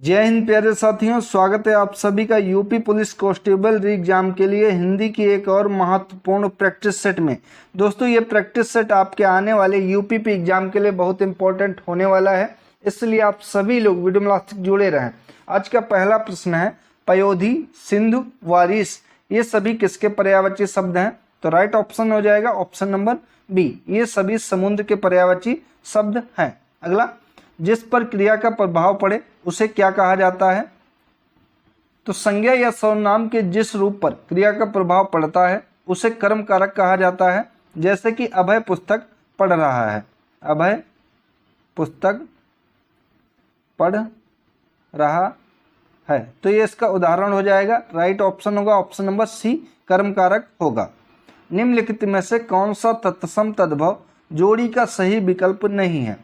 जय हिंद प्यारे साथियों, स्वागत है आप सभी का यूपी पुलिस कांस्टेबल री एग्जाम के लिए हिंदी की एक और महत्वपूर्ण प्रैक्टिस सेट में। दोस्तों, ये प्रैक्टिस सेट आपके आने वाले यूपीपी एग्जाम के लिए बहुत इंपॉर्टेंट होने वाला है, इसलिए आप सभी लोग वीडियो में लास्ट तक जुड़े रहें। आज का पहला प्रश्न है, पयोधी, सिंधु, वारिस ये सभी किसके पर्यायवाची शब्द हैं? तो राइट ऑप्शन हो जाएगा ऑप्शन नंबर बी, ये सभी समुद्र के पर्यायवाची शब्द हैं। अगला, जिस पर क्रिया का प्रभाव पड़े उसे क्या कहा जाता है? तो संज्ञा या सर्वनाम के जिस रूप पर क्रिया का प्रभाव पड़ता है उसे कर्म कारक कहा जाता है। जैसे कि अभय पुस्तक पढ़ रहा है, अभय पुस्तक पढ़ रहा है, तो ये इसका उदाहरण हो जाएगा। राइट ऑप्शन होगा ऑप्शन नंबर सी, कर्म कारक होगा। निम्नलिखित में से कौन सा तत्सम तद्भव जोड़ी का सही विकल्प नहीं है?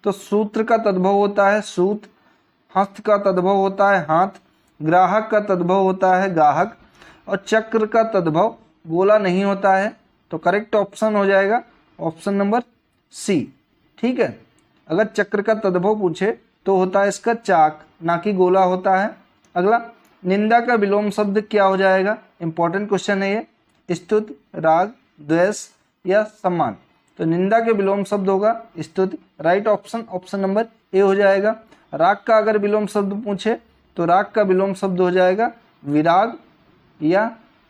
तो सूत्र का तद्भव होता है सूत्र, हस्त का तद्भव होता है हाथ, ग्राहक का तद्भव होता है गाहक, और चक्र का तद्भव गोला नहीं होता है। तो करेक्ट ऑप्शन हो जाएगा ऑप्शन नंबर सी। ठीक है, अगर चक्र का तद्भव पूछे तो होता है इसका चाक, ना कि गोला होता है। अगला, निंदा का विलोम शब्द क्या हो जाएगा? इंपॉर्टेंट क्वेश्चन है ये। स्तुति, राग, द्वेष या सम्मान? तो निंदा के विलोम शब्द होगा स्तुति। Right option option number A हो जाएगा। राग का अगर विलोम शब्द पूछे तो राग का विलोम शब्द हो जाएगा विराग या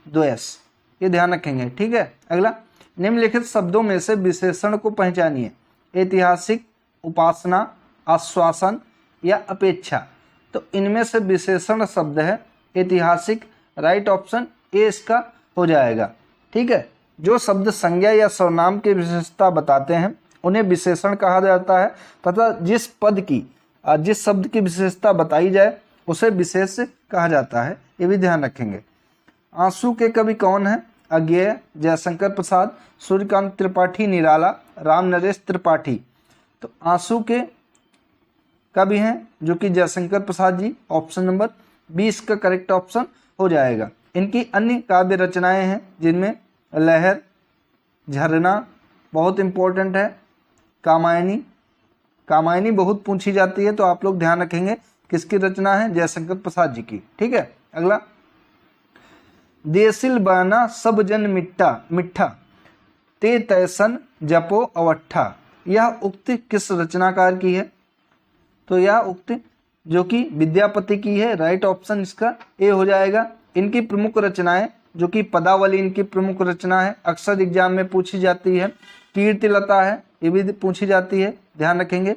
द्वेष, ये ध्यान रखेंगे। ठीक है, अगला, निम्नलिखित शब्दों में से विशेषण को पहचानिए। ऐतिहासिक, उपासना, आश्वासन या अपेक्षा? तो इनमें से विशेषण शब्द है ऐतिहासिक। राइट ऑप्शन ए इसका हो जाएगा। ठीक है, जो शब्द संज्ञा या सर्वनाम की विशेषता बताते हैं उन्हें विशेषण कहा जाता है, तथा जिस शब्द की विशेषता बताई जाए उसे विशेष कहा जाता है, ये भी ध्यान रखेंगे। आंसू के कवि कौन है? अज्ञेय, जयशंकर प्रसाद, सूर्यकांत त्रिपाठी निराला, राम नरेश त्रिपाठी। तो आंसू के कवि हैं जो कि जयशंकर प्रसाद जी, ऑप्शन नंबर 20 का करेक्ट ऑप्शन हो जाएगा। इनकी अन्य काव्य रचनाएं हैं जिनमें लहर, झरना बहुत इंपॉर्टेंट है, कामायनी बहुत पूछी जाती है, तो आप लोग ध्यान रखेंगे किसकी रचना है? जयशंकर प्रसाद जी की। ठीक है, अगला, देसिल बना सब जन मिठा ते तैसन जपो अवट्ठा, यह उक्ति किस रचनाकार की है? तो यह उक्ति जो कि विद्यापति की है। राइट ऑप्शन इसका ए हो जाएगा। इनकी प्रमुख रचनाएं जो कि पदावली इनकी प्रमुख रचना है, अक्सर एग्जाम में पूछी जाती है। कीर्तिलता है, ये भी पूछी जाती है, ध्यान रखेंगे।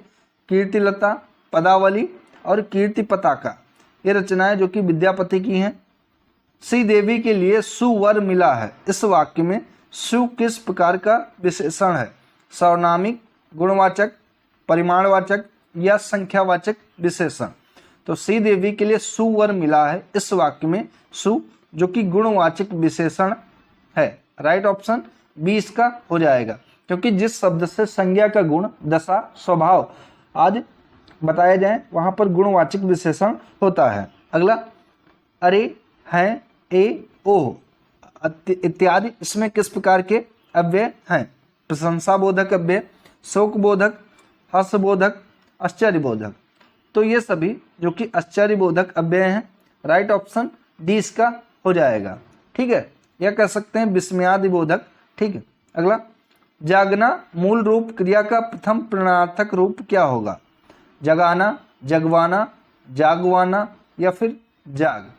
कीर्तिलता, पदावली और कीर्ति पताका, ये रचनाएं जो कि विद्यापति की हैं। श्री देवी के लिए सुवर मिला है, इस वाक्य में सु किस प्रकार का विशेषण है? सर्वनामिक, गुणवाचक, परिमाणवाचक या संख्यावाचक विशेषण? तो श्री देवी के लिए सुवर मिला है, इस वाक्य में सु जो कि गुणवाचक विशेषण है। राइट ऑप्शन 20 का हो जाएगा, क्योंकि जिस शब्द से संज्ञा का गुण, दशा, स्वभाव आज बताए जाए वहां पर गुणवाचक विशेषण होता है। अगला, अरे, हैं, ए, ओ इत्यादि, इसमें किस प्रकार के अव्यय हैं? प्रशंसा बोधक अव्यय, शोक बोधक, हर्ष बोधक, आश्चर्य बोधक। तो ये सभी जो कि आश्चर्य बोधक अव्यय हैं। राइट ऑप्शन डी इसका हो जाएगा। ठीक है, यह कह सकते हैं विस्मयादि बोधक। ठीक है, अगला, जागना मूल रूप क्रिया का प्रथम प्रणयार्थक रूप क्या होगा? जगाना, जगवाना, जागवाना या फिर जाग?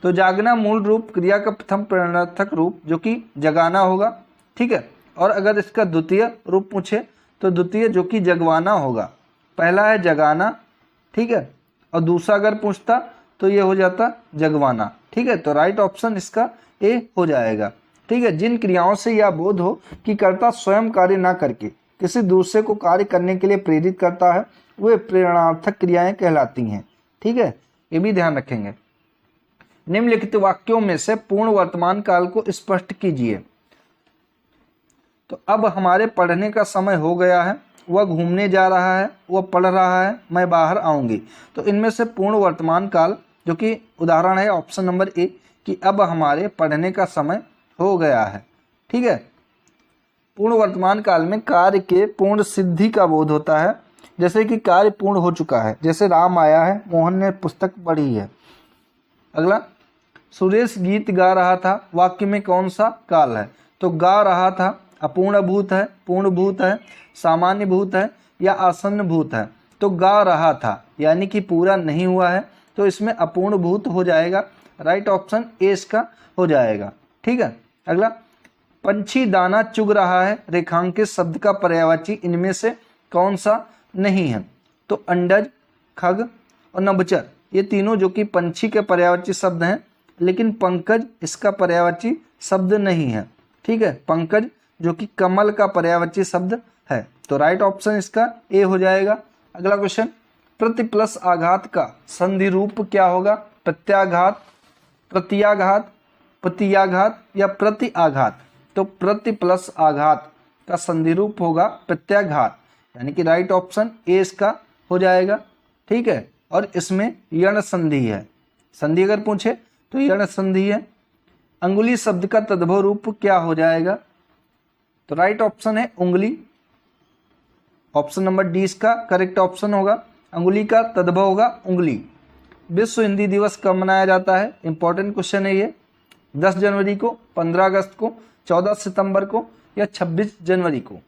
तो जागना मूल रूप क्रिया का प्रथम प्रणयार्थक रूप जो कि जगाना होगा। ठीक है, और अगर इसका द्वितीय रूप पूछे तो द्वितीय जो कि जगवाना होगा। पहला है जगाना, ठीक है, और दूसरा अगर पूछता तो ये हो जाता जगवाना। ठीक है, तो राइट ऑप्शन इसका ए हो जाएगा। ठीक है, जिन क्रियाओं से यह बोध हो कि कर्ता स्वयं कार्य ना करके किसी दूसरे को कार्य करने के लिए प्रेरित करता है, वे प्रेरणार्थक क्रियाएं कहलाती हैं। ठीक है, ये भी ध्यान रखेंगे। निम्नलिखित वाक्यों में से पूर्ण वर्तमान काल को स्पष्ट कीजिए। तो अब हमारे पढ़ने का समय हो गया है, वह घूमने जा रहा है, वह पढ़ रहा है, मैं बाहर आऊंगी। तो इनमें से पूर्ण वर्तमान काल जो कि उदाहरण है ऑप्शन नंबर ए, कि अब हमारे पढ़ने का समय हो गया है। ठीक है, पूर्ण वर्तमान काल में कार्य के पूर्ण सिद्धि का बोध होता है, जैसे कि कार्य पूर्ण हो चुका है, जैसे राम आया है, मोहन ने पुस्तक पढ़ी है। अगला, सुरेश गीत गा रहा था, वाक्य में कौन सा काल है? तो गा रहा था अपूर्ण भूत है, पूर्ण भूत है, सामान्य भूत है या आसन्न भूत है? तो गा रहा था यानी कि पूरा नहीं हुआ है, तो इसमें अपूर्ण भूत हो जाएगा। राइट ऑप्शन ए इसका हो जाएगा। ठीक है। अगला, पंछी दाना चुग रहा है, रेखांकित शब्द का पर्यायवाची इनमें से कौन सा नहीं है? तो अंडज, खग और नभचर, ये तीनों जो कि पंछी के पर्यायवाची शब्द हैं, लेकिन पंकज इसका पर्यायवाची शब्द नहीं है। ठीक है, पंकज जो कि कमल का पर्यायवाची शब्द है। तो राइट ऑप्शन इसका ए हो जाएगा। अगला क्वेश्चन, प्रति प्लस आघात का संधि रूप क्या होगा? प्रत्याघात, प्रत्याघात, प्रत्याघात या प्रति आघात? तो प्रति प्लस आघात का संधि रूप होगा प्रत्याघात, यानी कि राइट ऑप्शन ए इसका हो जाएगा। ठीक है, और इसमें यण संधि है। संधि अगर पूछे तो यण संधि है। अंगुली शब्द का तद्भव रूप क्या हो जाएगा? तो राइट ऑप्शन है उंगली। ऑप्शन नंबर डी इसका करेक्ट ऑप्शन होगा। अंगुली का तद्भव होगा उंगली। विश्व हिंदी दिवस कब मनाया जाता है? इंपॉर्टेंट क्वेश्चन है ये। 10 जनवरी को, 15 अगस्त को, 14 सितंबर को या 26 जनवरी को?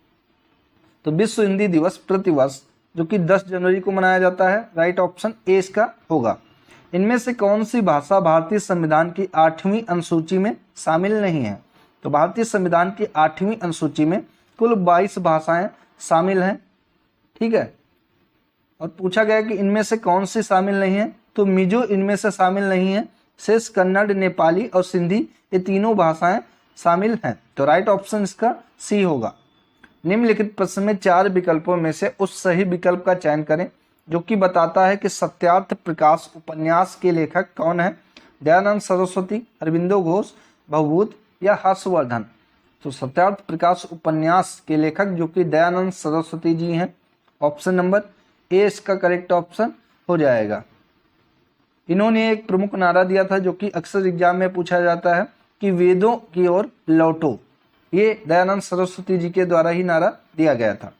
तो विश्व हिंदी दिवस प्रतिवर्ष जो कि 10 जनवरी को मनाया जाता है। राइट ऑप्शन ए इसका होगा। इनमें से कौन सी भाषा भारतीय संविधान की 8वीं अनुसूची में शामिल नहीं है? तो भारतीय संविधान की 8वीं अनुसूची में कुल 22 भाषाएं शामिल हैं। ठीक है, और पूछा गया कि इनमें से कौन सी शामिल नहीं है? तो मिजो इनमें से शामिल नहीं है। शेष कन्नड़, नेपाली और सिंधी ये तीनों भाषाएं शामिल हैं। तो राइट ऑप्शन इसका सी होगा। निम्नलिखित प्रश्न में 4 विकल्पों में से उस सही विकल्प का चयन करें जो कि बताता है कि सत्यार्थ प्रकाश उपन्यास के लेखक कौन है? दयानंद सरस्वती, अरविंदो घोष, भवभूत या हर्षवर्धन? तो सत्यार्थ प्रकाश उपन्यास के लेखक जो कि दयानंद सरस्वती जी हैं। ऑप्शन नंबर ए इसका करेक्ट ऑप्शन हो जाएगा। इन्होंने एक प्रमुख नारा दिया था जो कि अक्सर एग्जाम में पूछा जाता है कि वेदों की ओर लौटो। ये दयानंद सरस्वती जी के द्वारा ही नारा दिया गया था।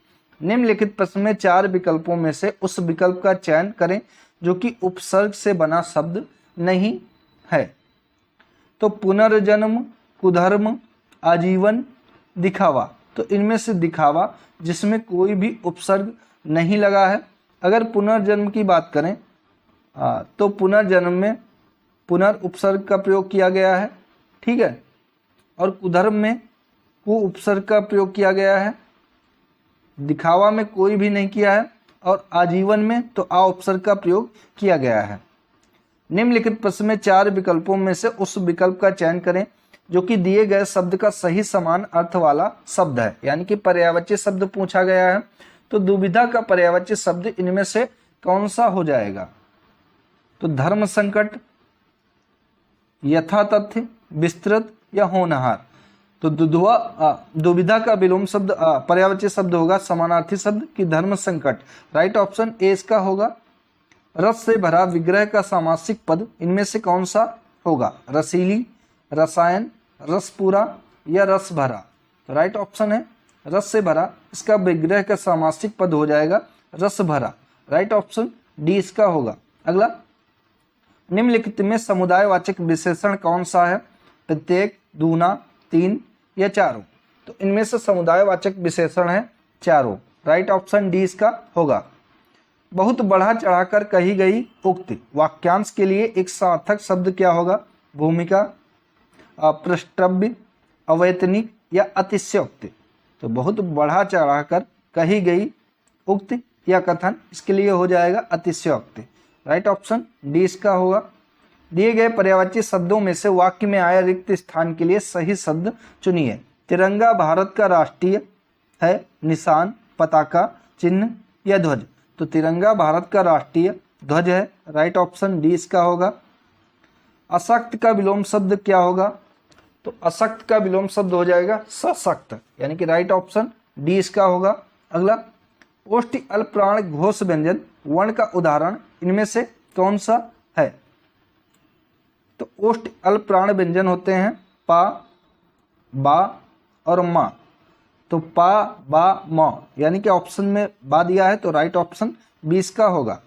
निम्नलिखित प्रश्न में 4 विकल्पों में से उस विकल्प का चयन करें जो कि उपसर्ग से बना शब्द नहीं है। तो पुनर्जन्म, कुधर्म, आजीवन, दिखावा। तो इनमें से दिखावा जिसमें कोई भी उपसर्ग नहीं लगा है। अगर पुनर्जन्म की बात करें तो पुनर्जन्म में पुनर् उपसर्ग का प्रयोग किया गया है। ठीक है, और कुधर्म में कु उपसर्ग का प्रयोग किया गया है। दिखावा में कोई भी नहीं किया है, और आजीवन में तो आ उपसर्ग का प्रयोग किया गया है। निम्नलिखित प्रश्न में 4 विकल्पों में से उस विकल्प का चयन करें जो कि दिए गए शब्द का सही समान अर्थ वाला शब्द है, यानी कि पर्यायवाची शब्द पूछा गया है। तो दुविधा का पर्यायवाची शब्द इनमें से कौन सा हो जाएगा? तो धर्म संकट, यथातथ्य, विस्तृत या होनहार? तो दुविधा का विलोम शब्द पर्यायवाची शब्द होगा समानार्थी शब्द कि धर्म संकट। राइट ऑप्शन ए इसका होगा। रस से भरा विग्रह का सामासिक पद इनमें से कौन सा होगा? रसीली, रसायन, रसपूरा या रस भरा? तो राइट ऑप्शन है रस से भरा। इसका विग्रह का सामासिक पद हो जाएगा रस भरा। राइट ऑप्शन डी इसका होगा। अगला, निम्नलिखित में समुदायवाचक विशेषण कौन सा है? प्रत्येक, दूना, तीन या चारों? तो इनमें से समुदायवाचक विशेषण है चारों। राइट ऑप्शन डी इसका होगा। बहुत बढ़ा चढ़ाकर कही गई उक्ति वाक्यांश के लिए एक सार्थक शब्द क्या होगा? भूमिका, पृष्ठव्य, अवैतनिक या अतिशयोक्ति? तो बहुत बढ़ा चढ़ाकर कही गई उक्ति या कथन, इसके लिए हो जाएगा अतिशयोक्ति। राइट ऑप्शन डी इसका होगा। दिए गए पर्यायवाची शब्दों में से वाक्य में आए रिक्त स्थान के लिए सही शब्द चुनिए। तिरंगा भारत का राष्ट्रीय है, निशान, पताका, चिन्ह या ध्वज? तो तिरंगा भारत का राष्ट्रीय ध्वज है। राइट ऑप्शन डी इसका होगा। अशक्त का विलोम शब्द क्या होगा? तो अशक्त का विलोम शब्द हो जाएगा सशक्त, यानी कि राइट ऑप्शन डी इसका होगा। अगला, ओष्ठि अल्प प्राण घोष व्यंजन वर्ण का उदाहरण इनमें से कौन सा है? तो ओष्ठ अल्प प्राण व्यंजन होते हैं पा, बा और मा। तो पा बा म, यानी कि ऑप्शन में बा दिया है तो राइट ऑप्शन 20 का होगा।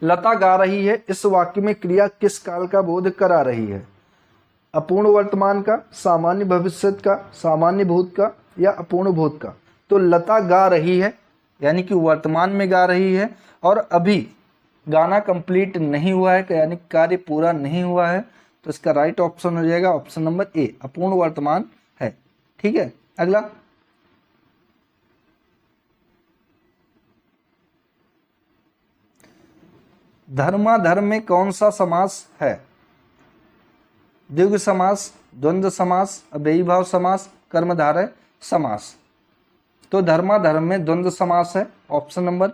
लता गा रही है, इस वाक्य में क्रिया किस काल का बोध करा रही है? अपूर्ण वर्तमान का, सामान्य भविष्य का, सामान्य भूत का या अपूर्ण भूत का? तो लता गा रही है यानी कि वर्तमान में गा रही है और अभी गाना कंप्लीट नहीं हुआ है, यानी कार्य पूरा नहीं हुआ है, तो इसका राइट ऑप्शन हो जाएगा ऑप्शन नंबर ए, अपूर्ण वर्तमान है। ठीक है, अगला धर्माधर्म में कौन सा समास है? द्विगु समास, द्वंद्व समास, अव्ययीभाव समास, कर्मधारय समास। तो धर्माधर्म में द्वंद्व समास है, ऑप्शन नंबर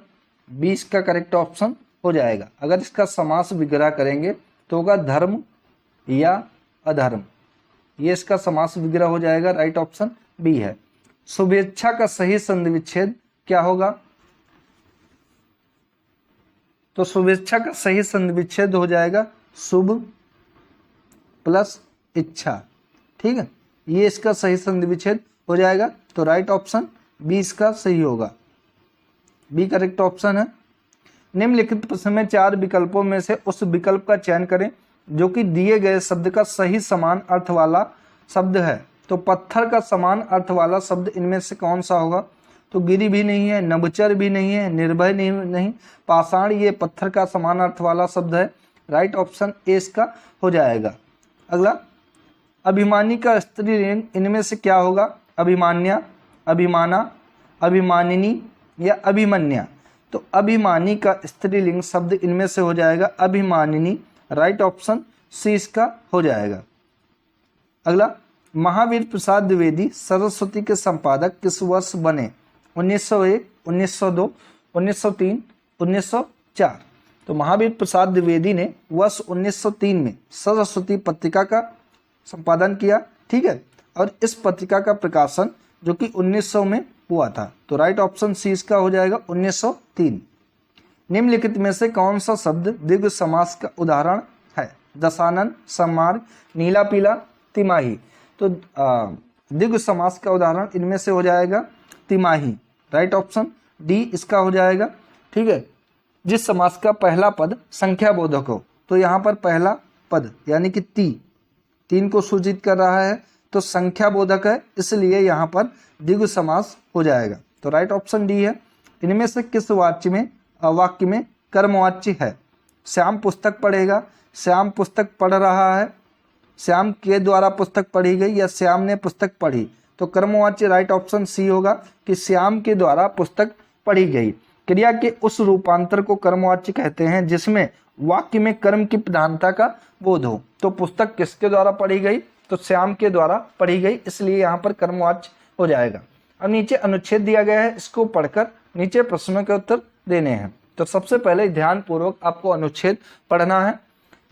20 का करेक्ट ऑप्शन हो जाएगा। अगर इसका समास विग्रह करेंगे तो होगा धर्म या अधर्म, ये इसका समास विग्रह हो जाएगा, राइट ऑप्शन बी है। शुभेच्छा का सही संधि विच्छेद क्या होगा? तो शुभेच्छा का सही संधि विच्छेद हो जाएगा शुभ प्लस इच्छा। ठीक है, ये इसका सही संधि विच्छेद हो जाएगा, तो राइट ऑप्शन 20 का सही होगा, बी करेक्ट ऑप्शन है। निम्नलिखित प्रश्न में 4 विकल्पों में से उस विकल्प का चयन करें जो कि दिए गए शब्द का सही समान अर्थ वाला शब्द है। तो पत्थर का समान अर्थ वाला शब्द इनमें से कौन सा होगा? तो गिरी भी नहीं है, नभचर भी नहीं है, निर्भय नहीं, पाषाण ये पत्थर का समान अर्थ वाला शब्द है, राइट ऑप्शन ए इसका हो जाएगा। अगला, अभिमानी का स्त्रीलिंग इनमें से क्या होगा? अभिमान्या, अभिमाना, अभिमानिनी या अभिमन्या? तो अभिमानी का स्त्रीलिंग शब्द इनमें से हो जाएगा अभिमानिनी, राइट ऑप्शन सी इसका हो जाएगा। अगला, महावीर प्रसाद द्विवेदी सरस्वती के संपादक किस वर्ष बने? 1901, 1902, 1903, 1904। तो महावीर प्रसाद द्विवेदी ने वर्ष 1903 में सरस्वती पत्रिका का संपादन किया। ठीक है, और इस पत्रिका का प्रकाशन जो कि 1900 में हुआ था, तो राइट ऑप्शन सी इसका हो जाएगा 1903। निम्नलिखित में से कौन सा शब्द द्विगु समास का उदाहरण है? दशानन, सम्मार्ग, नीला पीला, तिमाही। तो द्विगु समास का उदाहरण इनमें से हो जाएगा तिमाही, राइट ऑप्शन डी इसका हो जाएगा। ठीक है, जिस समास का पहला पद संख्या बोधक हो, तो यहाँ पर पहला पद यानी कि तीन को सूचित कर रहा है, तो संख्या बोधक है, इसलिए यहाँ पर द्विगु समास हो जाएगा, तो राइट ऑप्शन डी है। इनमें से किस वाक्य में कर्मवाच्य है? श्याम पुस्तक पढ़ेगा, श्याम पुस्तक पढ़ रहा है, श्याम के द्वारा पुस्तक पढ़ी गई या श्याम ने पुस्तक पढ़ी? तो कर्मवाच्य राइट ऑप्शन सी होगा कि श्याम के द्वारा पुस्तक पढ़ी गई। क्रिया के उस रूपांतर को कर्मवाच्य कहते हैं जिसमें वाक्य में कर्म की प्रधानता का बोध हो। तो पुस्तक किसके द्वारा पढ़ी गई? तो श्याम के द्वारा पढ़ी गई, इसलिए यहाँ पर कर्मवाच्य हो जाएगा। अब नीचे अनुच्छेद दिया गया है, इसको पढ़कर नीचे प्रश्नों के उत्तर देने हैं। तो सबसे पहले ध्यान पूर्वक आपको अनुच्छेद पढ़ना है।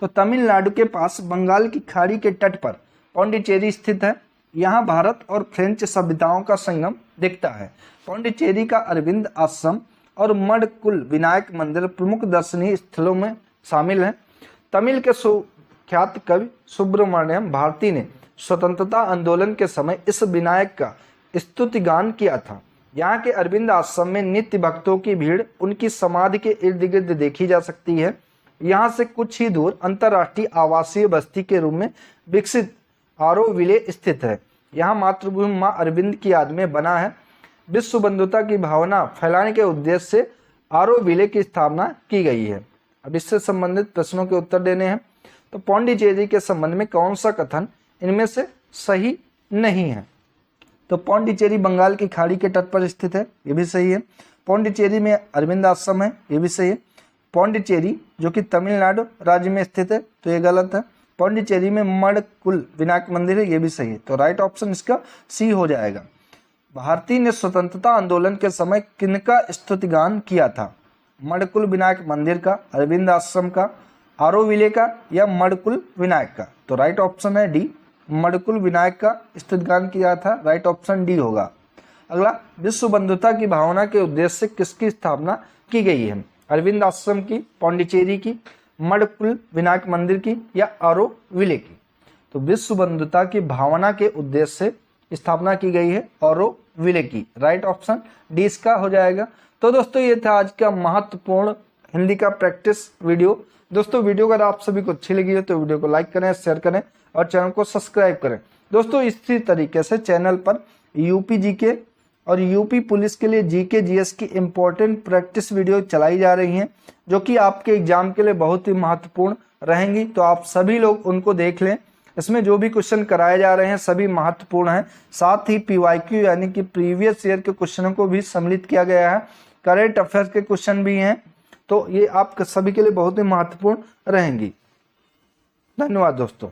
तो तमिलनाडु के पास बंगाल की खाड़ी के तट पर पौंडीचेरी स्थित है। यहाँ भारत और फ्रेंच सभ्यताओं का संगम दिखता है। पौंडीचेरी का अरविंद आश्रम और मडकुल विनायक मंदिर प्रमुख दर्शनीय स्थलों में शामिल हैं। तमिल के सुख्यात कवि सुब्रमण्यम भारती ने स्वतंत्रता आंदोलन के समय इस विनायक का स्तुति गान किया था। यहाँ के अरविंद आश्रम में नित्य भक्तों की भीड़ उनकी समाधि के इर्द गिर्द देखी जा सकती है। यहाँ से कुछ ही दूर अंतर्राष्ट्रीय आवासीय बस्ती के रूप में विकसित आरोविले स्थित है। यहाँ मातृभूमि मां अरविंद की याद में बना है। विश्व बंधुता की भावना फैलाने के उद्देश्य से आरोविले की स्थापना की गई है। अब इससे संबंधित प्रश्नों के उत्तर देने हैं। तो पौंडीचेरी के संबंध में कौन सा कथन इनमें से सही नहीं है? तो पौंडीचेरी बंगाल की खाड़ी के तट पर स्थित है, ये भी सही है। पौंडीचेरी में अरविंद आश्रम है, ये भी सही है। पौंडीचेरी जो कि तमिलनाडु राज्य में स्थित है, तो ये गलत है। पौंडीचेरी में मडकुल विनायक मंदिर है, ये भी सही है, तो राइट ऑप्शन इसका सी हो जाएगा। भारती ने स्वतंत्रता आंदोलन के समय किनका स्तुतिगान किया था? मडकुल विनायक मंदिर का, अरविंद आश्रम का, आरोविले का या मडकुल विनायक का? तो राइट ऑप्शन है डी, मडकुल विनायक का स्तुतिगान किया था, राइट ऑप्शन डी होगा। अगला, विश्व बंधुता की भावना के उद्देश्य से किसकी स्थापना की गई है? अरविंद आश्रम की, पौंडीचेरी की, मडकुल विनायक मंदिर की या आरोविले की? तो विश्व बंधुता की भावना के उद्देश्य से स्थापना की गई है? ऑरोविले की। राइट ऑप्शन डी इसका हो जाएगा। तो दोस्तों ये था आज का महत्वपूर्ण हिंदी का प्रैक्टिस वीडियो। दोस्तों वीडियो अगर आप सभी को अच्छी लगी है तो वीडियो को लाइक करें, शेयर करें और चैनल को सब्सक्राइब करें। दोस्तों इसी तरीके से चैनल पर यूपी जीके और यूपी पुलिस के लिए जीके जीएस की इंपॉर्टेंट प्रैक्टिस वीडियो चलाई जा रही हैं, जो कि आपके एग्जाम के लिए बहुत ही महत्वपूर्ण रहेंगी। तो आप सभी लोग उनको देख लें। इसमें जो भी क्वेश्चन कराए जा रहे हैं सभी महत्वपूर्ण हैं। साथ ही पीवाईक्यू यानी कि प्रीवियस ईयर के क्वेश्चनों को भी सम्मिलित किया गया है। करेंट अफेयर्स के क्वेश्चन भी हैं। तो ये आप सभी के लिए बहुत ही महत्वपूर्ण रहेंगी। धन्यवाद दोस्तों।